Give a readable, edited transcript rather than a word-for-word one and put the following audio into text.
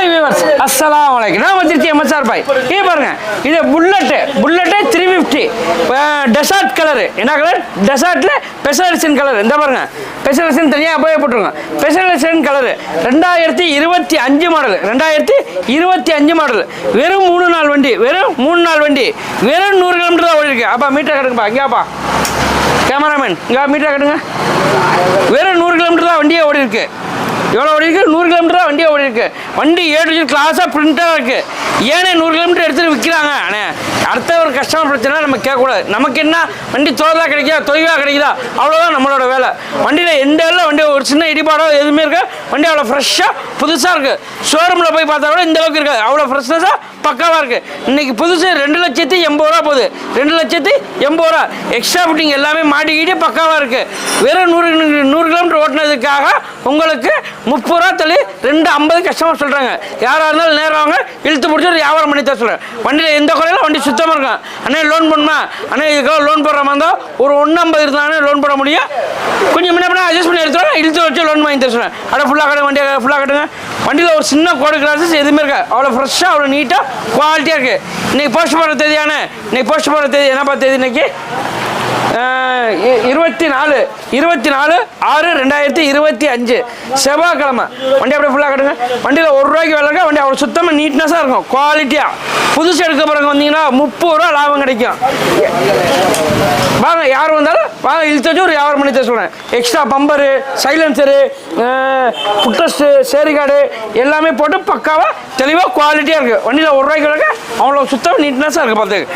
Hi viewers, அஸ்ஸலாமு அலைக்கும். நான் வச்சிருக்கேன் MSR பாய். இங்கே பாருங்க, இது புல்லட்டு 350 டெசார்ட் கலரு. என்ன கலர்? டெசார்ட்ல ஸ்பெஷலைசேஷன் கலர். இந்த பாருங்க, ஸ்பெஷலைசேஷன் தனியாக அப்படியே போட்டுருங்க. Specialisation colour 2025 model. 2025 மாடல். வெறும் 3 நாள் வண்டி. வெறும் 3 நாள் வண்டி. வெறும் 100 கிலோமீட்டர் தான் ஓடி இருக்கு. அப்பா மீட்டர் கட்டுங்கப்பா. இங்கேப்பா கேமராமேன், இங்கே மீட்டர் கட்டுங்க. வெறும் 100 கிலோமீட்டர் தான் வண்டியே ஓடி இருக்கு. எவ்வளோ ஓடி இருக்கு? 100 கிலோமீட்டர் தான் வண்டியை ஓடி இருக்கு. வண்டி ஏடு கிளாஸாக பிரிண்டாக இருக்கு. ஏனே 100 கிலோமீட்டர் எடுத்துகிட்டு விற்கிறாங்க. ஆனால் அடுத்த ஒரு கஸ்டமர் பிரச்சனை நம்ம கேட்கக்கூடாது. நமக்கு என்ன வண்டி தோதா கிடைக்குதா, தொய்வாக கிடைக்குதா, அவ்வளோதான் நம்மளோட வேலை. வண்டியில் எந்த வண்டி ஒரு சின்ன இடிபாடோ எதுவுமே இருக்கு. வண்டி அவ்வளோ ஃப்ரெஷ்ஷாக புதுசாக இருக்குது. ஷோரூமில் போய் பார்த்தா கூட இந்த அளவுக்கு இருக்காது. அவ்வளோ ஃப்ரெஷ்னஸாக பக்காவாக இருக்குது. இன்றைக்கி புதுசு 2,80,000 ரூபா போகுது. 2,80,000 ரூபா எக்ஸ்ட்ரா ஃபிட்டிங் எல்லாமே மாட்டிக்கிட்டு பக்காவாக இருக்குது. வெறும் 100 கிலோமீட்டர் ஓட்டினதுக்காக உங்களுக்கு 30 ரூபா தள்ளி 2,50 கஸ்டமர் சொல்கிறாங்க. யாராக இருந்தாலும் நேரம் வாங்க, இழுத்து பிடிச்சி ஒரு வியாபாரம் பண்ணி தான் சொல்கிறேன். வண்டியில் எந்த குறையில வண்டி சுத்தமாக இருக்கும். அண்ணே லோன் பண்ணுமா? அண்ணே இதுக்காக லோன் போடுற மாதிரி இருந்தால் ஒரு 1,50 இருந்தானே லோன் போட முடியும். கொஞ்சம் முன்ன அட்ஜஸ்ட் பண்ணி எடுத்துவாங்க, இழுத்து வச்சு லோன் வாங்கி தர சொல்கிறேன். அட ஃபுல்லாக கட்டுங்க, வண்டியை ஃபுல்லாக கட்டுங்க. வண்டியில் ஒரு சின்ன கோடு கிளாஸஸ் எதுவுமே இருக்கா. அவ்வளோ ஃப்ரெஷ்ஷாக அவ்வளோ நீட்டாக குவாலிட்டியாக இருக்குது. இன்றைக்கி போஸ்ட் போடுற தேதியானே, இன்னைக்கு போஸ்ட் போடுற தேதி என்னப்பா தேதி? இன்னைக்கு 24/6/2025 செவ்வாய்க்கிழமை. வண்டி அப்படியே ஃபுல்லாக கட்டுங்க. வண்டியில் ₹1 வேலை இருக்கா. வண்டி அவ்வளோ சுத்தமாக நீட்னஸாக இருக்கும். குவாலிட்டியாக புதுசு எடுக்க பிறகு வந்தீங்கன்னா 30 ரூபா லாபம் கிடைக்கும். வாங்க, யார் வந்தாலும் வாங்க, இழுத்து வச்சு ஒரு வியாபாரம் பண்ணி தான் சொல்கிறேன். எக்ஸ்ட்ரா பம்பரு, சைலன்சரு, புட்ரஸ்ட்டு, சேரிகார்டு எல்லாமே போட்டு பக்காவாக தெளிவாக குவாலிட்டியாக இருக்குது. வண்டியில் ₹1 வேலை அவ்வளோ சுத்தமாக நீட்னஸாக இருக்குது. பார்த்துக்கு